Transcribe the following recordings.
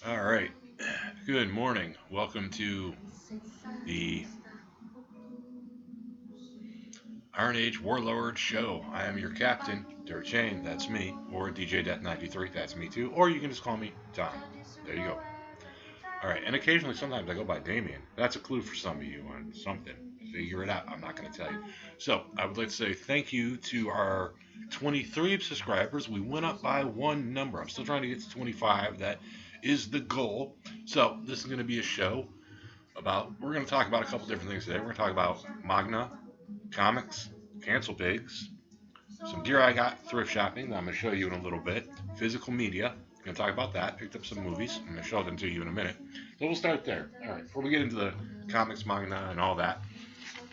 All right. Good morning. Welcome to the Iron Age Warlord show. I am your captain, Dirt Chain, that's me, or DJ Death 93, that's me too, or you can just call me Tom. There you go. All right, and occasionally sometimes I go by Damien. That's a clue for some of you on something. Figure it out. I'm not going to tell you. So, I would like to say thank you to our 23 subscribers. We went up by one number. I'm still trying to get to 25. That is the goal. So, this is going to be a show we're going to talk about a couple different things today. We're going to talk about Magna, comics, cancel pigs, some gear I got thrift shopping that I'm going to show you in a little bit, physical media. I'm going to talk about that. Picked up some movies. I'm going to show them to you in a minute. So we'll start there. All right, before we get into the comics, manga, and all that.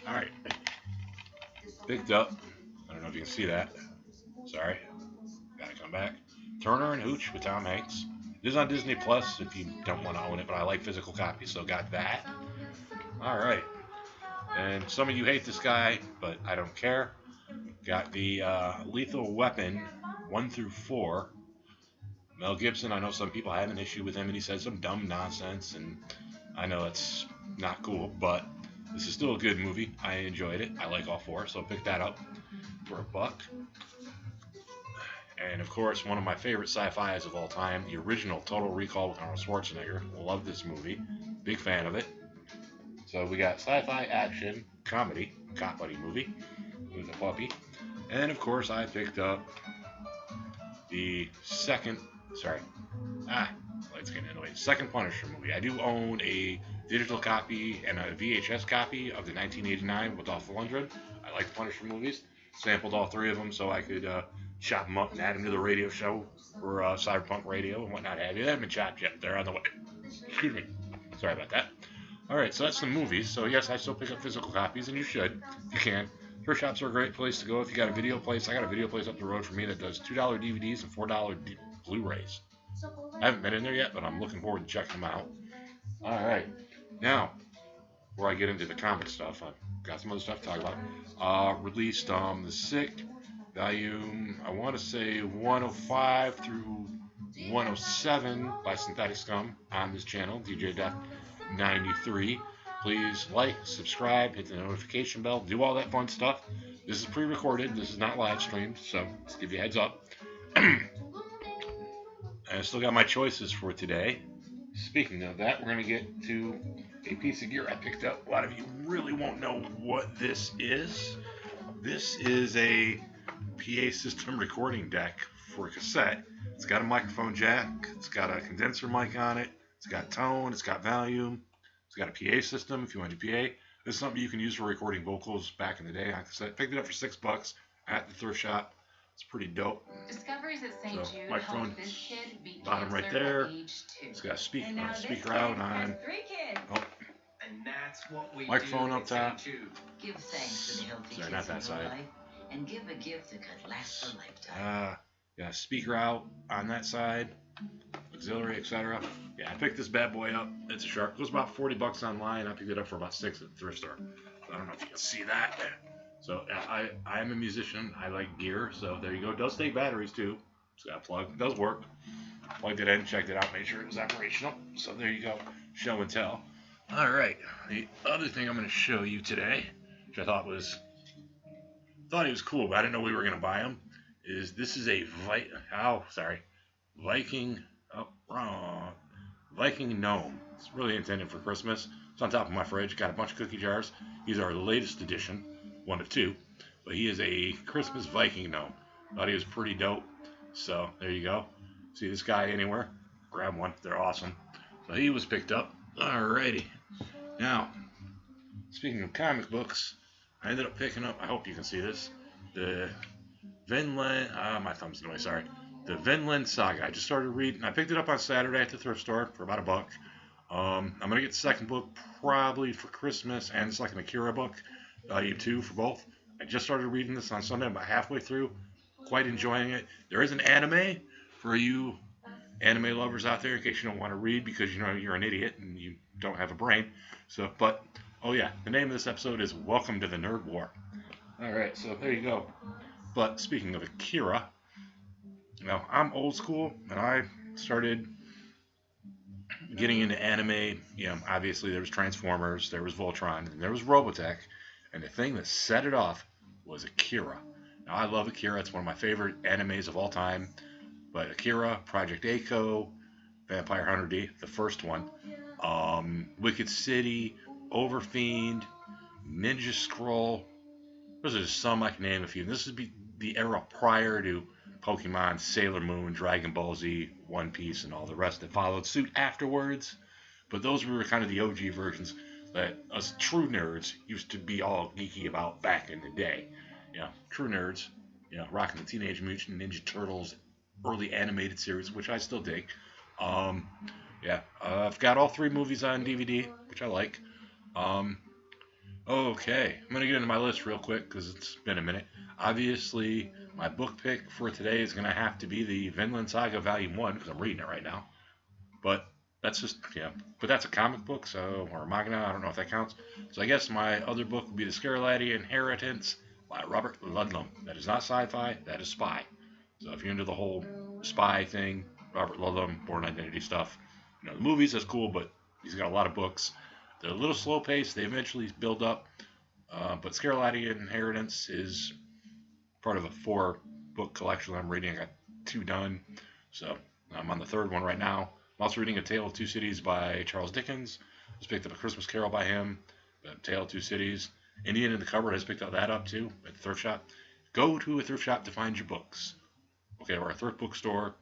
All right, picked up. I don't know if you can see that. Sorry, gotta come back. Turner and Hooch with Tom Hanks. This is on Disney Plus if you don't want to own it, but I like physical copies, so got that. All right, and some of you hate this guy, but I don't care. Got the Lethal Weapon 1 through 4. Mel Gibson, I know some people have an issue with him, and he says some dumb nonsense, and I know it's not cool, but this is still a good movie. I enjoyed it. I like all four, so I picked that up for a buck. And of course, one of my favorite sci-fi's of all time, the original Total Recall with Arnold Schwarzenegger. Love this movie. Big fan of it. So we got sci-fi action, comedy, cop buddy movie with a puppy. And of course, I picked up the second, sorry, lights getting in the way. Second Punisher movie. I do own a digital copy and a VHS copy of the 1989 with Dolph Lundgren. I like the Punisher movies. Sampled all three of them so I could chop them up and add them to the radio show for Cyberpunk Radio and whatnot. They haven't been chopped yet. They're on the way. Excuse me. Sorry about that. All right, so that's the movies. So yes, I still pick up physical copies, and you should, if you can. Thrift shops are a great place to go if you got a video place. I got a video place up the road from me that does $2 DVDs and $4 Blu-rays. I haven't been in there yet, but I'm looking forward to checking them out. All right, now before I get into the comic stuff, I've got some other stuff to talk about. Released the Sick volume, I want to say 105 through 107 by Synthetic Scum on this channel, DJ Death 93. Please like, subscribe, hit the notification bell, do all that fun stuff. This is pre-recorded. This is not live streamed, so just give you a heads up. I still got my choices for today. Speaking of that, we're going to get to a piece of gear I picked up. A lot of you really won't know what this is. This is a PA system recording deck for a cassette. It's got a microphone jack. It's got a condenser mic on it. It's got tone. It's got volume. It's got a PA system if you want to PA. This is something you can use for recording vocals back in the day on cassette. Picked it up for $6 at the thrift shop. It's pretty dope. Discoveries at St. So, Jude microphone, this kid beat bottom right there. It's got a speaker out on. Oh. And that's what we microphone up top. Give thanks for the healthy sorry, not that side. Life, and give a gift that could last a lifetime. Got a speaker out on that side, auxiliary, etc. Yeah, I picked this bad boy up. It's a Sharp. It was about $40 online. I picked it up for about $6 at the thrift store. I don't know if you can see that. So I am a musician. I like gear. So there you go. It does take batteries too. It's got a plug. It does work. Plugged it in, checked it out, made sure it was operational. So there you go. Show and tell. All right. The other thing I'm going to show you today, which I thought he was cool, but I didn't know we were going to buy him, is this is a Viking. Oh, wrong. Viking gnome. It's really intended for Christmas. It's on top of my fridge. Got a bunch of cookie jars. These are the latest edition, one of two. But he is a Christmas Viking gnome. Thought he was pretty dope. So there you go. See this guy anywhere? Grab one. They're awesome. So he was picked up. Alrighty. Now, speaking of comic books, I ended up picking up, I hope you can see this, the Vinland, my thumb's in the way, sorry. The Vinland Saga. I just started reading. I picked it up on Saturday at the thrift store for about a buck. I'm going to get the second book probably for Christmas, and it's like an Akira book, volume 2 for both. I just started reading this on Sunday. I'm about halfway through. Quite enjoying it. There is an anime for you anime lovers out there in case you don't want to read because you know you're an idiot and you don't have a brain. So, but, oh yeah, the name of this episode is Welcome to the Nerd War. Alright, so there you go. But speaking of Akira, I'm old school, and I started getting into anime, obviously there was Transformers, there was Voltron, and there was Robotech, and the thing that set it off was Akira. Now I love Akira; it's one of my favorite animes of all time. But Akira, Project Echo, Vampire Hunter D, the first one, Wicked City, Overfiend, Ninja Scroll. Those are just some I can name a few. This would be the era prior to Pokemon, Sailor Moon, Dragon Ball Z, One Piece, and all the rest that followed suit afterwards. But those were kind of the OG versions that us true nerds used to be all geeky about back in the day. True nerds, rocking the Teenage Mutant Ninja Turtles early animated series, which I still dig. Um, I've got all three movies on DVD, which I like. Um, Okay, I'm gonna get into my list real quick because it's been a minute. Obviously, my book pick for today is gonna have to be the Vinland Saga Volume One because I'm reading it right now. But that's just but that's a comic book, so or a manga. I don't know if that counts. So I guess my other book would be the Scarlatti Inheritance by Robert Ludlum. That is not sci-fi. That is spy. So if you're into the whole spy thing, Robert Ludlum, Born Identity stuff, the movies that's cool, but he's got a lot of books. They're a little slow paced. They eventually build up. But Scarlatti Inheritance is part of a 4-book collection I'm reading. I got 2 done. So I'm on the 3rd one right now. I'm also reading A Tale of Two Cities by Charles Dickens. Just picked up A Christmas Carol by him. A Tale of Two Cities. Indian in the Cupboard, I just picked up that up too at the thrift shop. Go to a thrift shop to find your books. Okay, or a thrift bookstore.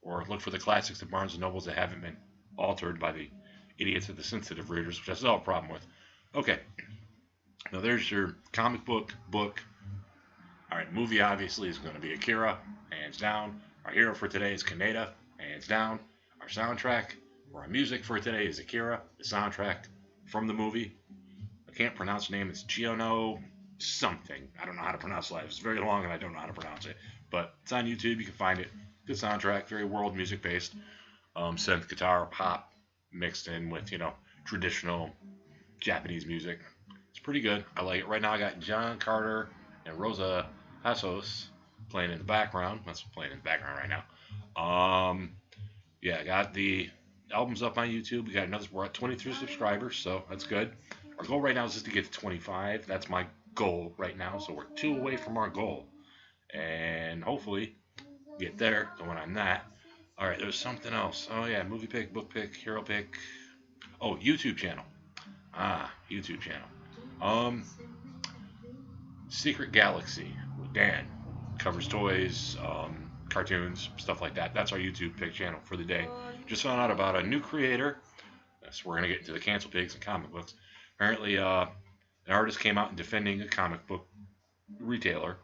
Or look for the classics at Barnes & Nobles that haven't been altered by the idiots at the sensitive readers, which I still have a problem with. Okay, now there's your comic book. All right, movie obviously is going to be Akira, hands down. Our hero for today is Kaneda, hands down. Our soundtrack, or our music for today is Akira, the soundtrack from the movie. I can't pronounce the name. It's Giono something. I don't know how to pronounce it. It's very long and I don't know how to pronounce it. But it's on YouTube. You can find it. Good soundtrack, very world music based. Synth, guitar, pop, mixed in with, traditional Japanese music. It's pretty good. I like it. Right now I got John Carter and Rosa Hassos playing in the background. That's playing in the background right now. I got the albums up on YouTube. We got another, we're at 23 subscribers, so that's good. Our goal right now is just to get to 25. That's my goal right now. So we're 2 away from our goal. And hopefully get there, going on that. All right, there's something else. Oh yeah, movie pick, book pick, hero pick. Oh, YouTube channel. YouTube channel. Secret Galaxy with Dan. Covers toys, cartoons, stuff like that. That's our YouTube pick channel for the day. Just found out about a new creator. We're gonna get into the cancel pigs and comic books. Apparently, an artist came out and defending a comic book retailer,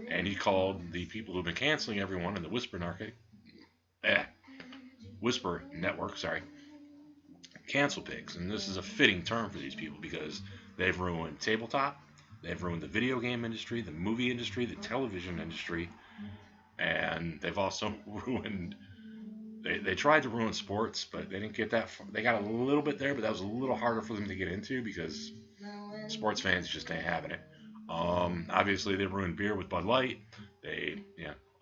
and he called the people who've been canceling everyone in the Whisper Network, cancel pigs. And this is a fitting term for these people because they've ruined tabletop, they've ruined the video game industry, the movie industry, the television industry, and they've also ruined. They tried to ruin sports, but they didn't get that far. They got a little bit there, but that was a little harder for them to get into because sports fans just ain't having it. Obviously, they ruined beer with Bud Light.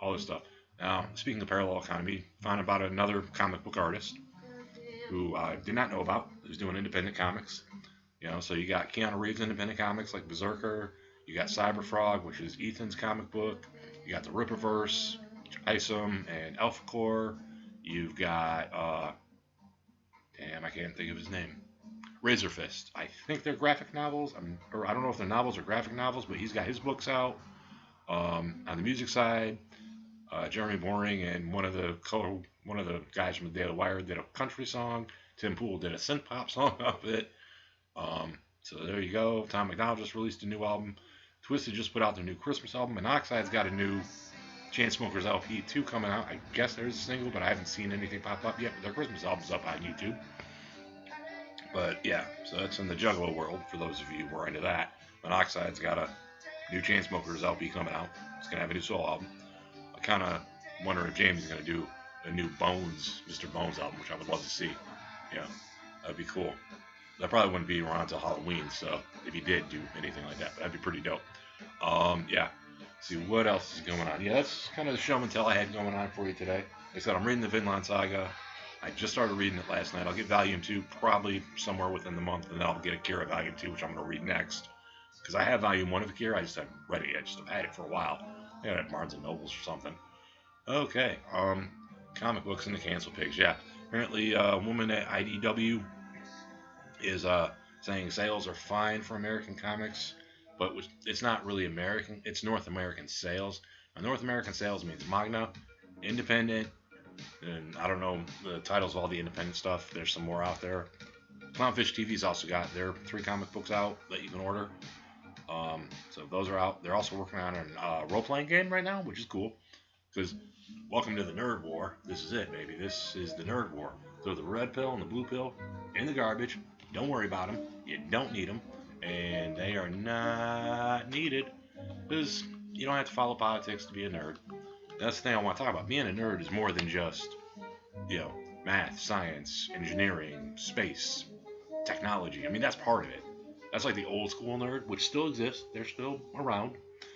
All this stuff. Now, speaking of parallel economy, found about another comic book artist who I did not know about, who's doing independent comics. So you got Keanu Reeves independent comics like Berserker. You got Cyberfrog, which is Ethan's comic book. You got the Rippaverse, Isom and Alpha Core. You've got, I can't think of his name. Razor Fist. I think they're graphic novels. I don't know if they're novels or graphic novels, but he's got his books out. On the music side, Jeremy Boring and one of the guys from the Daily Wire did a country song. Tim Pool did a synth pop song of it. So there you go. Tom McDonald just released a new album. Twisted just put out their new Christmas album. Monoxide's got a new Chainsmokers LP 2 coming out. I guess there's a single, but I haven't seen anything pop up yet. But their Christmas album's up on YouTube. But yeah, so that's in the Juggalo world for those of you who are into that. Monoxide's got a new Chainsmokers LP coming out. It's going to have a new soul album. I kind of wonder if James is going to do a new Mr. Bones album, which I would love to see. Yeah, that'd be cool. That probably wouldn't be around until Halloween, so if he did do anything like that, that'd be pretty dope. See what else is going on. Yeah, that's kind of the show and tell I had going on for you today. Like I said, I'm reading the Vinland Saga. I just started reading it last night. I'll get Volume 2 probably somewhere within the month, and then I'll get Akira Volume 2, which I'm going to read next. Because I have Volume 1 of Akira, I just haven't read it yet. I just have had it for a while. I got it at Barnes & Nobles or something. Okay, comic books and the cancel pigs. Yeah, apparently a woman at IDW is saying sales are fine for American comics, but it's not really American. It's North American sales. Now, North American sales means manga, independent, and I don't know the titles of all the independent stuff. There's some more out there. Clownfish TV's also got their 3 comic books out that you can order. So those are out. They're also working on a role-playing game right now, which is cool. Because welcome to the nerd war. This is it, baby. This is the nerd war. Throw the red pill and the blue pill in the garbage. Don't worry about them. You don't need them. And they are not needed. Because you don't have to follow politics to be a nerd. That's the thing I want to talk about. Being a nerd is more than just, math, science, engineering, space, technology. I mean, that's part of it. That's like the old school nerd, which still exists. They're still around.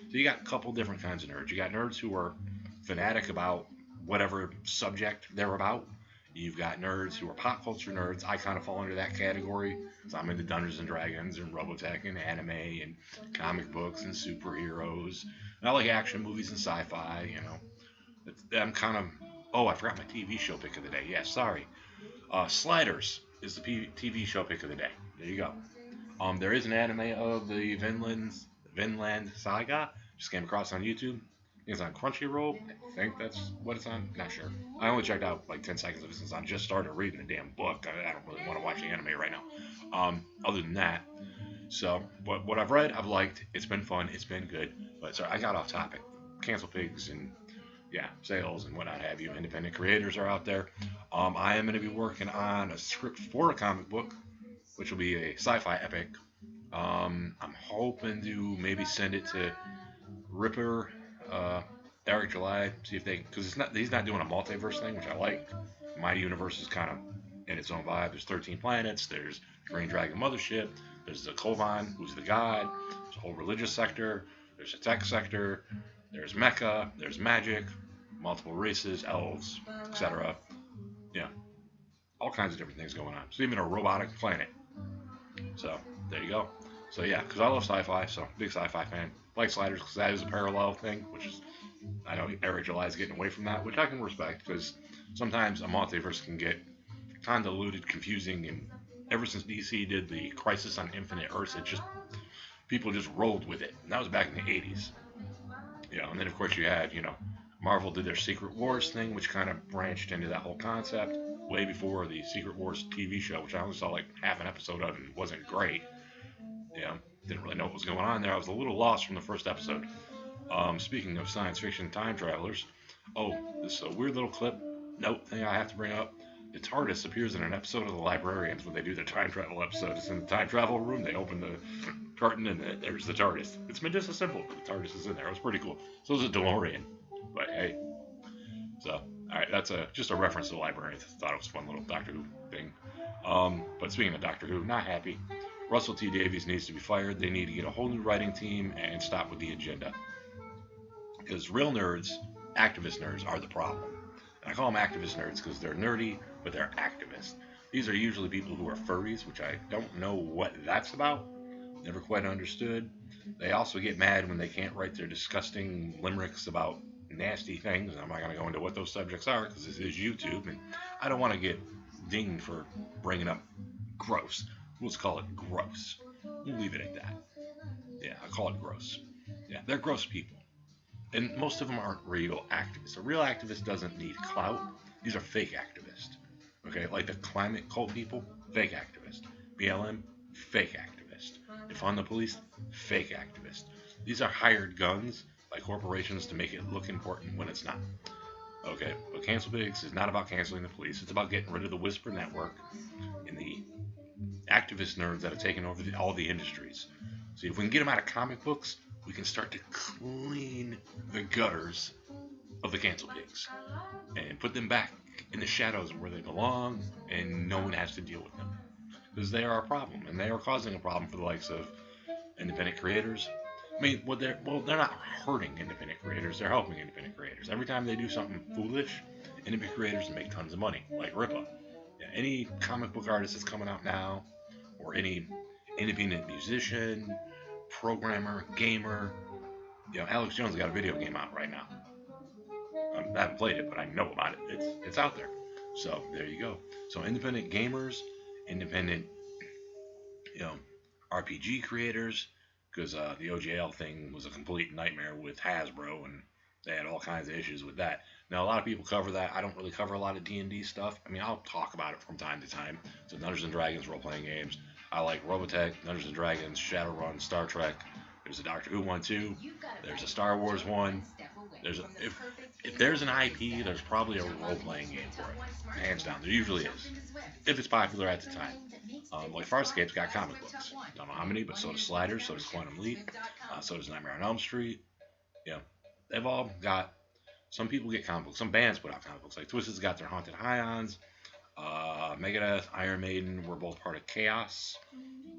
So you got a couple different kinds of nerds. You got nerds who are fanatic about whatever subject they're about. You've got nerds who are pop culture nerds. I kind of fall under that category. So I'm into Dungeons and Dragons and Robotech and anime and comic books and superheroes. And I like action movies and sci-fi, I'm kind of... Oh, I forgot my TV show pick of the day. Yeah, sorry. Sliders is the TV show pick of the day. There you go. There is an anime of the Vinland Saga. Just came across on YouTube. It's on Crunchyroll. I think that's what it's on. Not sure. I only checked out like 10 seconds of it since I just started reading the damn book. I don't really want to watch the anime right now. Other than that, so what I've read, I've liked. It's been fun. It's been good. But sorry, I got off topic. Cancel pigs and sales and what have you. Independent creators are out there. I am going to be working on a script for a comic book, which will be a sci-fi epic. I'm hoping to maybe send it to Ripper, Eric July, see if they, because he's not doing a multiverse thing, which I like. My universe is kind of in its own vibe. There's 13 planets. There's Green Dragon Mothership. There's the Kovan, who's the god. There's a whole religious sector. There's a tech sector. There's mecha. There's magic. Multiple races, elves, etc. Yeah, all kinds of different things going on. So even a robotic planet. So there you go. So yeah, because I love sci-fi, so big sci-fi fan. Like Sliders because that is a parallel thing, which is, I know Eric July is getting away from that, which I can respect because sometimes a multiverse can get convoluted, confusing, and ever since DC did the Crisis on Infinite Earths, people just rolled with it. And that was back in the 80s. And then of course you had, Marvel did their Secret Wars thing, which kind of branched into that whole concept way before the Secret Wars TV show, which I only saw like half an episode of and wasn't great. Didn't really know what was going on there. I was a little lost from the first episode. Speaking of science fiction time travelers, this weird little thing I have to bring up. The TARDIS appears in an episode of The Librarians when they do their time travel episode. It's in the time travel room. They open the curtain and there's the TARDIS. It's been just as simple, but the TARDIS is in there. It was pretty cool. So is a DeLorean. But hey. So, alright, that's just a reference to The Librarians. I thought it was a fun little Doctor Who thing. But speaking of Doctor Who, not happy. Russell T Davies needs to be fired. They need to get a whole new writing team and stop with the agenda. Because real nerds, activist nerds, are the problem. And I call them activist nerds because they're nerdy, but they're activists. These are usually people who are furries, which I don't know what that's about. Never quite understood. They also get mad when they can't write their disgusting limericks about nasty things. I'm not going to go into what those subjects are because this is YouTube, and I don't want to get dinged for bringing up gross. Let's call it gross. We'll leave it at that. Yeah, I call it gross. Yeah, they're gross people. And most of them aren't real activists. A real activist doesn't need clout. These are fake activists. Okay, like the climate cult people, fake activist. BLM, fake activist. Defund the police, fake activist. These are hired guns by corporations to make it look important when it's not. Okay, but Cancel Pigs is not about canceling the police. It's about getting rid of the Whisper Network and the activist nerds that have taken over all the industries. So if we can get them out of comic books, we can start to clean the gutters of the Cancel Pigs and put them back in the shadows where they belong, and no one has to deal with them because they are a problem, and they are causing a problem for the likes of independent creators. I mean, they're not hurting independent creators; they're helping independent creators. Every time they do something foolish, independent creators and make tons of money, like Ripa. Yeah, any comic book artist that's coming out now, or any independent musician, programmer, gamer. Alex Jones got a video game out right now. I haven't played it, but I know about it. It's out there. So there you go. So independent gamers, independent you know RPG creators, because the OGL thing was a complete nightmare with Hasbro, and they had all kinds of issues with that. Now a lot of people cover that. I don't really cover a lot of D&D stuff. I mean, I'll talk about it from time to time. So Dungeons and Dragons role playing games. I like Robotech, Dungeons and Dragons, Shadowrun, Star Trek. There's a Doctor Who one too. There's a Star Wars one. If there's an IP, there's probably a role playing game for it, hands down. There usually is, if it's popular at the time. Like Farscape's got comic books. Don't know how many, but so does Sliders, so does Quantum Leap, so does Nightmare on Elm Street. Yeah, they've all got. Some people get comic books. Some bands put out comic books. Like Twisted's got their Haunted Highons. Megadeth, Iron Maiden were both part of Chaos.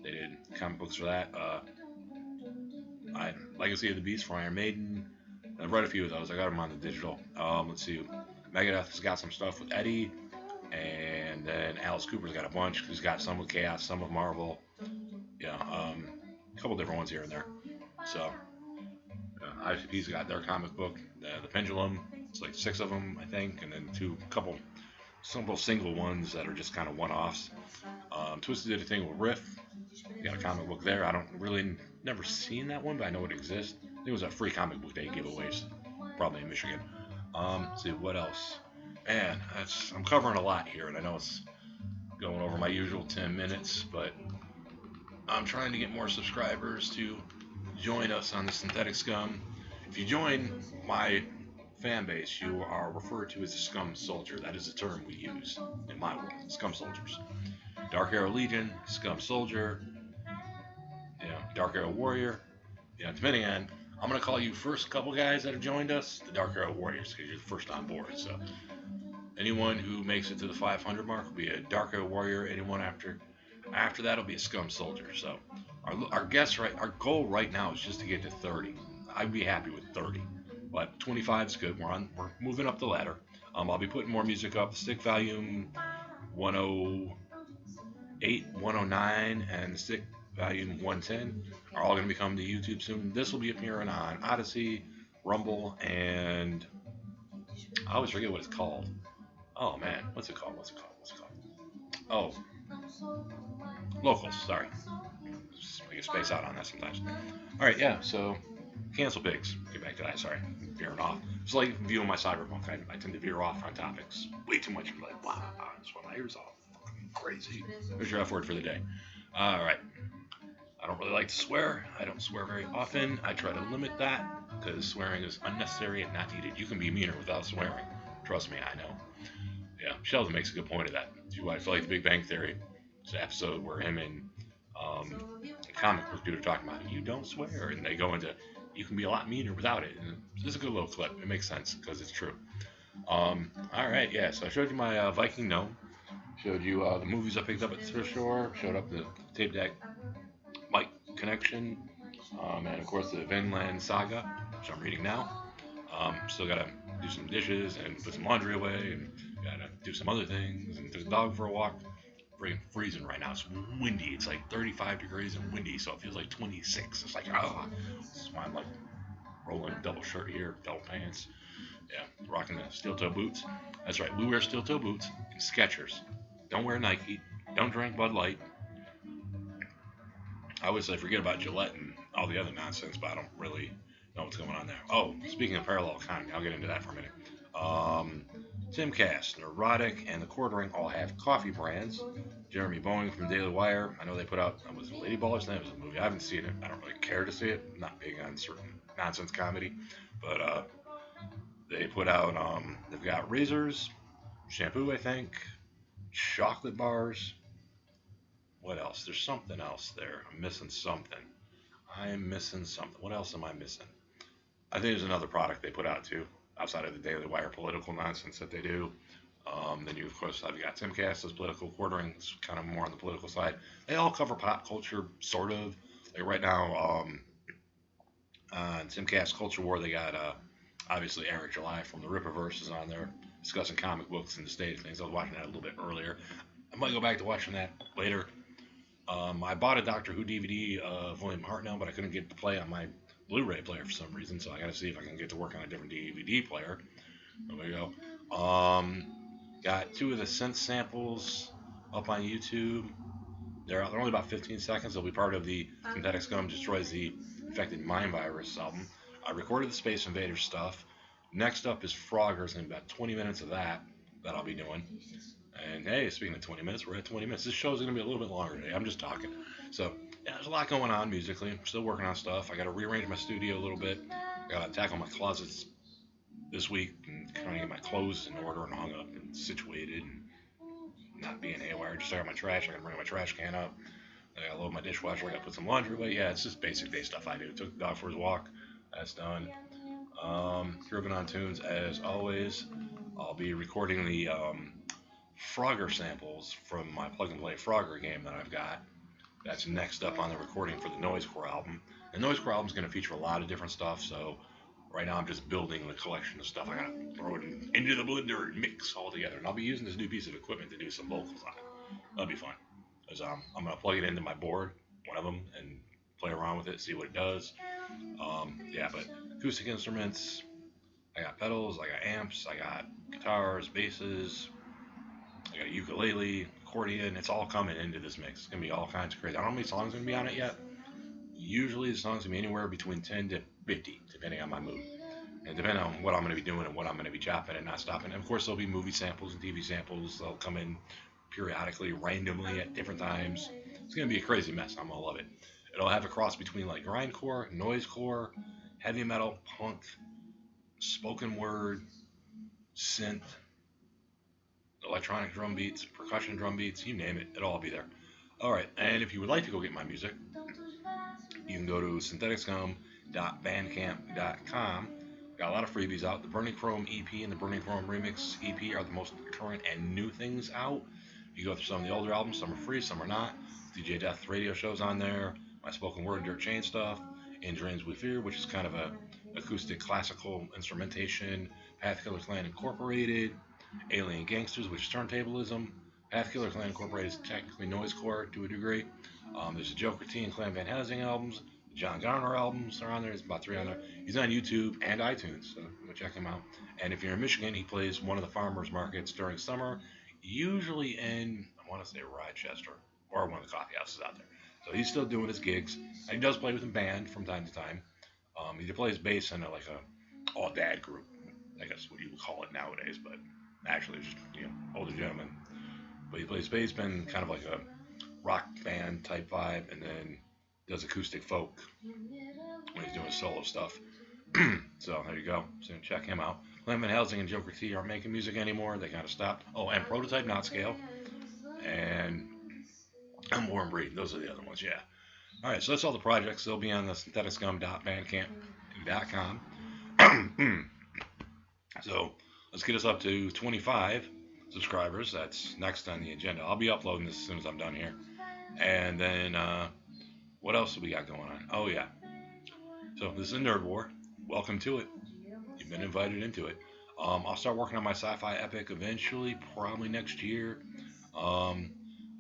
They did comic books for that. Legacy of the Beast for Iron Maiden. I've read a few of those. I got them on the digital. Let's see. Megadeth has got some stuff with Eddie, and then Alice Cooper's got a bunch. He's got some with Chaos, some with Marvel. Yeah, a couple different ones here and there. So, ICP's got their comic book, the Pendulum. It's like 6 of them, I think, and then some single ones that are just kind of one-offs. Twisted did a thing with Riff. Got a comic book there. I don't really never seen that one, but I know it exists. It was a free comic book day giveaways, probably in Michigan. Let's see what else. Man, I'm covering a lot here, and I know it's going over my usual 10 minutes, but I'm trying to get more subscribers to join us on the Synthetic Scum. If you join my fan base, you are referred to as a Scum Soldier. That is a term we use in my world. Scum Soldiers. Dark Arrow Legion, Scum Soldier, Dark Arrow Warrior. Depending on, I'm going to call you first couple guys that have joined us, the Dark Arrow Warriors, because you're the first on board. So anyone who makes it to the 500 mark will be a Dark Arrow Warrior. Anyone after that will be a Scum Soldier. So our goal right now is just to get to 30. I'd be happy with 30, but 25 is good. We're moving up the ladder. I'll be putting more music up. Stick Volume 108, 109, and Stick Volume 110 are all going to be coming to YouTube soon. This will be appearing on Odyssey, Rumble, and I always forget what it's called. Oh man, what's it called? Oh, Locals. Sorry, I get space out on that sometimes. All right, yeah. So, Cancel Pigs. Get back to that. Sorry, I'm veering off. It's like viewing my Cyberpunk. I tend to veer off on topics way too much. I'm like, wow, I just want my ears off. Fucking crazy. There's your F word for the day. All right. I don't really like to swear. I don't swear very often. I try to limit that because swearing is unnecessary and not needed. You can be meaner without swearing. Trust me, I know. Yeah, Sheldon makes a good point of that. I feel like The Big Bang Theory. It's an episode where him and a comic book dude are talking about you don't swear, and they go into you can be a lot meaner without it. And this is a good little clip. It makes sense because it's true. All right, yeah. So I showed you my Viking Gnome. Showed you the movies I picked up at the thrift store. Showed up the tape deck. Mike Connection, and of course the Vinland Saga, which I'm reading now. Still gotta do some dishes and put some laundry away, and gotta do some other things, and take the dog for a walk. Freezing right now. It's windy. It's like 35 degrees and windy, so it feels like 26. It's like, this is why I'm like rolling double shirt here, double pants. Yeah, rocking the steel toe boots. That's right, we wear steel toe boots and Skechers. Don't wear Nike. Don't drink Bud Light. I always say forget about Gillette and all the other nonsense, but I don't really know what's going on there. Oh, speaking of parallel economy, I'll get into that for a minute. Timcast, Neurotic, and The Quartering all have coffee brands. Jeremy Boeing from Daily Wire, I know they put out, was it Lady Ballers? That was a movie. I haven't seen it. I don't really care to see it. I'm not big on certain nonsense comedy. But they put out, they've got razors, shampoo, I think, chocolate bars. What else? There's something else there. I'm missing something. What else am I missing? I think there's another product they put out too, outside of the Daily Wire political nonsense that they do. Then you, of course, have got Timcast as political quartering. It's kind of more on the political side. They all cover pop culture, sort of. Like right now, on Timcast Culture War, they got obviously Eric July from the Rippaverse is on there. discussing comic books and the state of things. I was watching that a little bit earlier. I might go back to watching that later. I bought a Doctor Who DVD of William Hartnell, but I couldn't get it to play on my Blu-ray player for some reason, so I got to see if I can get to work on a different DVD player. There we go. Got two of the synth samples up on YouTube. They're only about 15 seconds. They'll be part of the Synthetic Scum Destroys the Infected Mind Virus album. I recorded the Space Invaders stuff. Next up is Froggers, and about 20 minutes of that I'll be doing. And hey, speaking of 20 minutes, we're at 20 minutes. This show's going to be a little bit longer today. I'm just talking. So, yeah, there's a lot going on musically. I'm still working on stuff. I got to rearrange my studio a little bit. I got to tackle my closets this week and kind of get my clothes in order and hung up and situated and not being haywire. Just start my trash. I got to bring my trash can up. I got to load my dishwasher. I got to put some laundry away. Yeah, it's just basic day stuff I do. Took the dog for his walk. That's done. Grooving on tunes as always. I'll be recording the Frogger samples from my plug and play Frogger game that I've got. That's next up on the recording for the Noisecore album. The Noisecore album is going to feature a lot of different stuff, so right now I'm just building the collection of stuff. I got to throw it into the blender and mix all together. And I'll be using this new piece of equipment to do some vocals on it. That'll be fun. Because I'm going to plug it into my board, one of them, and play around with it, see what it does. Yeah, but acoustic instruments, I got pedals, I got amps, I got guitars, basses, I got a ukulele, accordion. It's all coming into this mix. It's going to be all kinds of crazy. I don't know how many songs are going to be on it yet. Usually the songs going to be anywhere between 10 to 50, depending on my mood. And depending on what I'm going to be doing and what I'm going to be chopping and not stopping. And of course, there'll be movie samples and TV samples. They'll come in periodically, randomly at different times. It's going to be a crazy mess. I'm going to love it. It'll have a cross between like grindcore, noisecore, heavy metal, punk, spoken word, synth, electronic drum beats, percussion drum beats, you name it, it'll all be there. All right, and if you would like to go get my music, you can go to syntheticscum.bandcamp.com. Got a lot of freebies out. The Burning Chrome EP and the Burning Chrome Remix EP are the most current and new things out. You go through some of the older albums, some are free, some are not. DJ Death radio shows on there, my spoken word Dirt Chain stuff, In Dreams We Fear, which is kind of a acoustic classical instrumentation, Path Killer Clan Incorporated, Alien Gangsters, which is turntablism. Path Killer Clan Incorporated is technically noisecore to a degree. There's the Joker T and Clan Van Helsing albums. The John Garner albums are on there. There's about 3 on there. He's on YouTube and iTunes, so go check him out. And if you're in Michigan, he plays one of the farmers markets during summer, usually in, I want to say Rochester, or one of the coffee houses out there. So he's still doing his gigs. And he does play with a band from time to time. He plays bass in a all dad group, I guess what you would call it nowadays, but actually just older gentleman. But he plays bass, been kind of like a rock band type vibe, and then does acoustic folk when he's doing solo stuff. So there you go. So check him out. Clan Van Helsing and Joker T aren't making music anymore. They kind of stopped. Oh, and Prototype Not Scale and Warm Breed. Those are the other ones. Yeah. All right. So that's all the projects. They'll be on the syntheticscum.bandcamp.com. So let's get us up to 25 subscribers. That's next on the agenda. I'll be uploading this as soon as I'm done here. And then what else do we got going on? Oh, yeah. So this is a Nerd War. Welcome to it. You've been invited into it. I'll start working on my sci-fi epic eventually, probably next year. I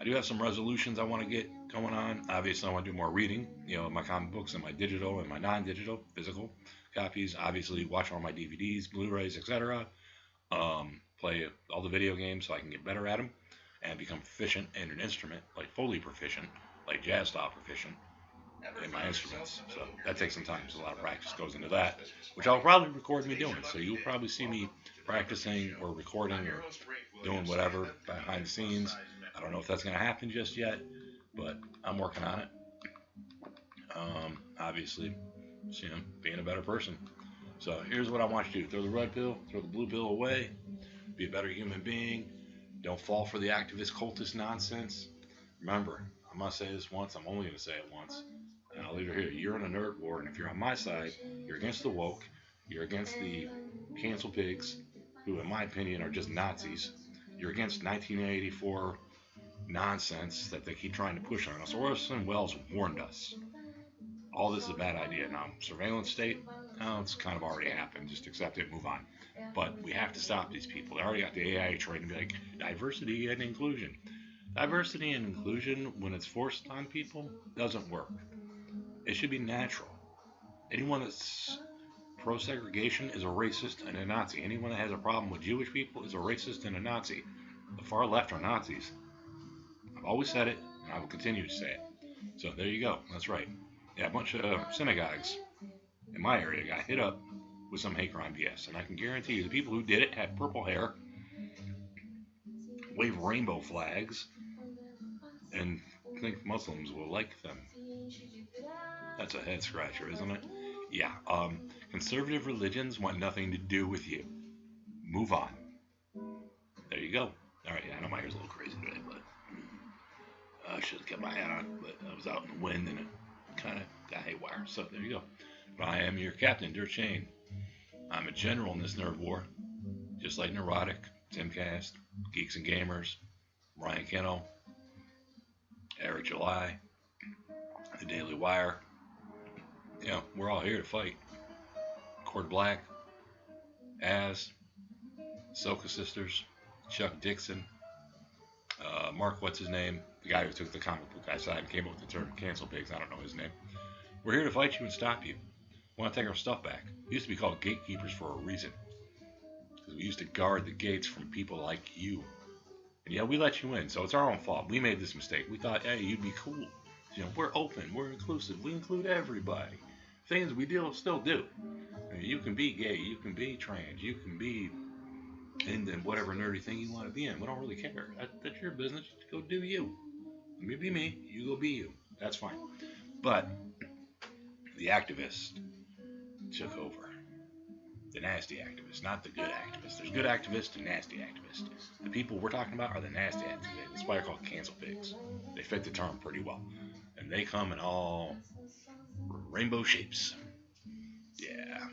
do have some resolutions I want to get going on. Obviously, I want to do more reading, my comic books and my digital and my non-digital, physical copies. Obviously, watch all my DVDs, Blu-rays, etc. Play all the video games so I can get better at them and become proficient in an instrument, like fully proficient, like jazz style proficient in my instruments. So that takes some time. There's a lot of practice goes into that, which I'll probably record me doing. So you'll probably see me practicing or recording or doing whatever behind the scenes. I don't know if that's going to happen just yet, but I'm working on it. Obviously, being a better person. So here's what I want you to do. Throw the red pill, throw the blue pill away, be a better human being. Don't fall for the activist cultist nonsense. Remember, I'm going to say this once. I'm only going to say it once. And I'll leave it here. You're in a nerd war, and if you're on my side, you're against the woke. You're against the cancel pigs, who, in my opinion, are just Nazis. You're against 1984 nonsense that they keep trying to push on us. Orson Welles warned us. All this is a bad idea. Now, surveillance state, it's kind of already happened. Just accept it, move on. But we have to stop these people. They already got the AI trained to be like diversity and inclusion. Diversity and inclusion, when it's forced on people, doesn't work. It should be natural. Anyone that's pro segregation is a racist and a Nazi. Anyone that has a problem with Jewish people is a racist and a Nazi. The far left are Nazis. I've always said it, and I will continue to say it. So there you go. That's right. Yeah, a bunch of synagogues in my area got hit up with some hate crime BS. And I can guarantee you the people who did it had purple hair, wave rainbow flags, and think Muslims will like them. That's a head scratcher, isn't it? Yeah. Conservative religions want nothing to do with you. Move on. There you go. All right. Yeah, I know my hair's a little crazy today, but I should have kept my hat on. But I was out in the wind and it kind of got haywire. So there you go. But I am your captain, Dirt Chain. I'm a general in this nerd war, just like Neurotic, Timcast, Geeks and Gamers, Ryan Kennel, Eric July, The Daily Wire. You know, we're all here to fight. Cord Black, Az, Soka Sisters, Chuck Dixon, Mark, what's his name? The guy who took the comic book guy side and came up with the term cancel pigs. I don't know his name. We're here to fight you and stop you. We want to take our stuff back. We used to be called gatekeepers for a reason. Because we used to guard the gates from people like you. And yeah, we let you in, so it's our own fault. We made this mistake. We thought, hey, you'd be cool. You know, we're open, we're inclusive, we include everybody. Things we still do. I mean, you can be gay, you can be trans, you can be in whatever nerdy thing you want to be in. We don't really care. That's your business. Go do you. Let me be me, you go be you. That's fine. But the activist took over. The nasty activists, not the good activists. There's good activists and nasty activists. The people we're talking about are the nasty activists. That's why they're called cancel pigs. They fit the term pretty well. And they come in all rainbow shapes. Yeah.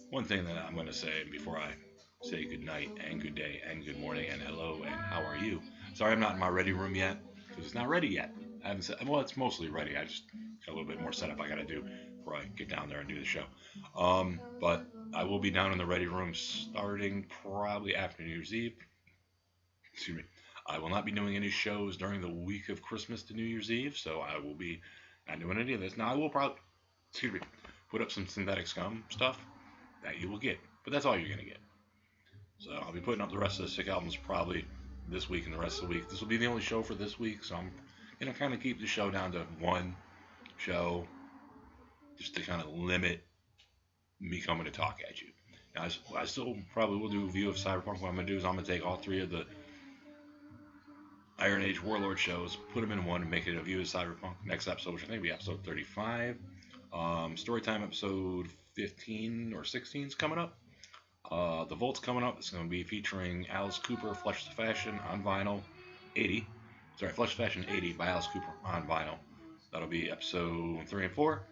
One thing that I'm going to say before I say good night and good day and good morning and hello and how are you. Sorry I'm not in my ready room yet because it's not ready yet. I haven't said, well, it's mostly ready. I just got a little bit more setup I got to do before I get down there and do the show. But I will be down in the ready room starting probably after New Year's Eve. Excuse me. I will not be doing any shows during the week of Christmas to New Year's Eve, so I will be not doing any of this. Now I will probably, put up some synthetic scum stuff that you will get, but that's all you're gonna get. So I'll be putting up the rest of the sick albums probably this week and the rest of the week. This will be the only show for this week, so I'm gonna kind of keep the show down to one show, just to kind of limit me coming to talk at you. Now, I still probably will do a view of Cyberpunk. What I'm going to do is I'm going to take all three of the Iron Age Warlord shows, put them in one, and make it a view of Cyberpunk. Next episode, which I think will be episode 35. Storytime episode 15 or 16 is coming up. The Volt's coming up. It's going to be featuring Alice Cooper, Flesh to Fashion on vinyl 80. Sorry, Flesh to Fashion 80 by Alice Cooper on vinyl. That'll be episode 3 and 4.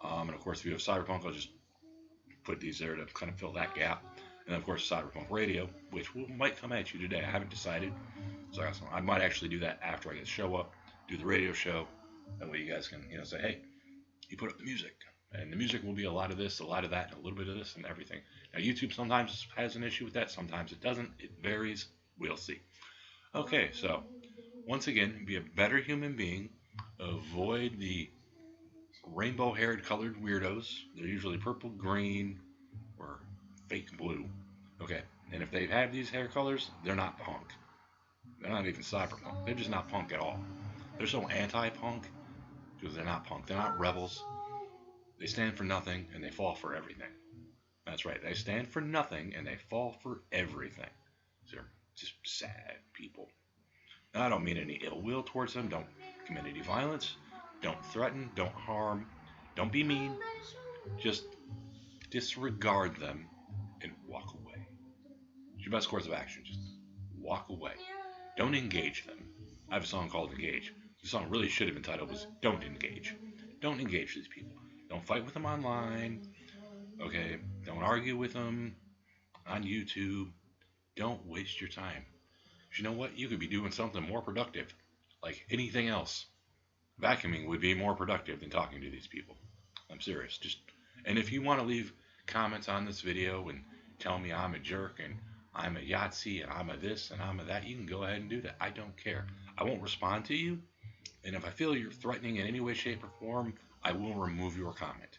And of course, view of Cyberpunk, I'll just put these there to kind of fill that gap. And of course, Cyberpunk Radio, which might come at you today. I haven't decided. So I might actually do that after I get the show up, do the radio show. That way you guys can, say, hey, you put up the music. And the music will be a lot of this, a lot of that, and a little bit of this and everything. Now, YouTube sometimes has an issue with that. Sometimes it doesn't. It varies. We'll see. Okay, so once again, be a better human being. Avoid the rainbow-haired colored weirdos. They're usually purple, green, or fake blue. Okay, and if they have these hair colors, they're not punk. They're not even cyberpunk. They're just not punk at all. They're so anti-punk because they're not punk. They're not rebels. They stand for nothing and they fall for everything. That's right. They stand for nothing and they fall for everything. They're just sad people. Now, I don't mean any ill will towards them. Don't commit any violence. Don't threaten. Don't harm. Don't be mean. Just disregard them and walk away. It's your best course of action. Just walk away. Don't engage them. I have a song called Engage. The song really should have been titled was Don't Engage. Don't engage these people. Don't fight with them online. Okay? Don't argue with them on YouTube. Don't waste your time. But you know what? You could be doing something more productive. Like anything else. Vacuuming would be more productive than talking to these people. I'm serious. And if you want to leave comments on this video and telling me I'm a jerk and I'm a Yahtzee and I'm a this and I'm a that, you can go ahead and do that. I don't care. I won't respond to you. And if I feel you're threatening in any way, shape, or form, I will remove your comment.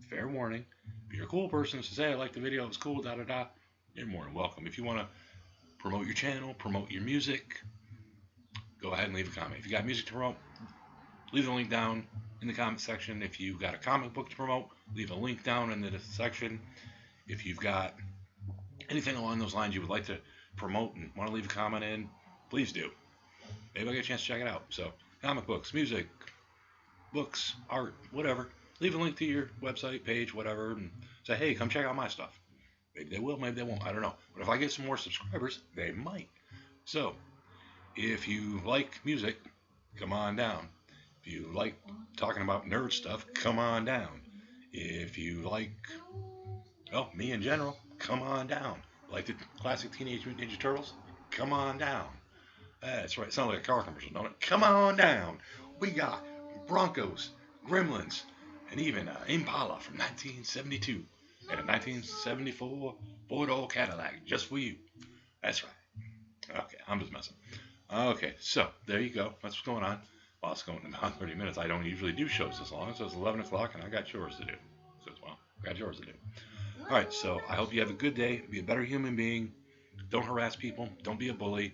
Fair warning. If you're a cool person to say, I like the video, it's cool, da da da, you're more than welcome. If you want to promote your channel, promote your music, go ahead and leave a comment. If you got music to promote, leave the link down in the comment section. If you've got a comic book to promote, leave a link down in the section. If you've got anything along those lines you would like to promote and want to leave a comment in, please do. Maybe I'll get a chance to check it out. So, comic books, music, books, art, whatever. Leave a link to your website, page, whatever, and say, hey, come check out my stuff. Maybe they will, maybe they won't. I don't know. But if I get some more subscribers, they might. So, if you like music, come on down. If you like talking about nerd stuff, come on down. If you like, well, me in general, come on down. Like the classic Teenage Mutant Ninja Turtles, come on down. That's right. It sounds like a car commercial, don't it? Come on down. We got Broncos, Gremlins, and even Impala from 1972 and a 1974 four-door Cadillac just for you. That's right. Okay, I'm just messing. Okay, so there you go. That's what's going on. Well, it's going about 30 minutes. I don't usually do shows this long, so it's 11 o'clock, and I got chores to do. So, well, I got chores to do. All right, so I hope you have a good day. Be a better human being. Don't harass people. Don't be a bully.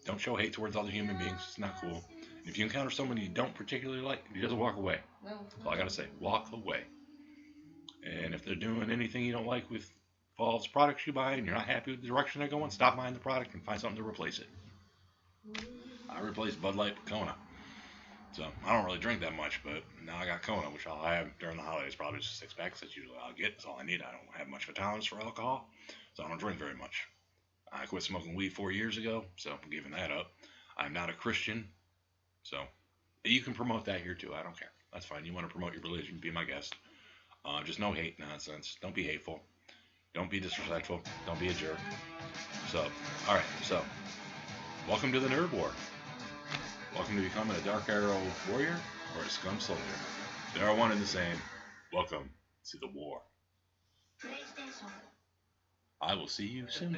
Don't show hate towards other human beings. It's not cool. And if you encounter someone you don't particularly like, you just walk away. That's all I got to say. Walk away. And if they're doing anything you don't like with Valve's products you buy and you're not happy with the direction they're going, stop buying the product and find something to replace it. I replaced Bud Light with Kona. So I don't really drink that much, but now I got Kona, which I'll have during the holidays, probably just 6 packs. That's usually all I get. That's all I need. I don't have much of a tolerance for alcohol, so I don't drink very much. I quit smoking weed 4 years ago, so I'm giving that up. I'm not a Christian, so you can promote that here too. I don't care. That's fine. You want to promote your religion, be my guest. Just no hate nonsense. Don't be hateful. Don't be disrespectful. Don't be a jerk. So, all right. So, welcome to the Nerd War. Welcome to becoming a Dark Arrow warrior or a Scum soldier. They are one and the same. Welcome to the war. I will see you soon.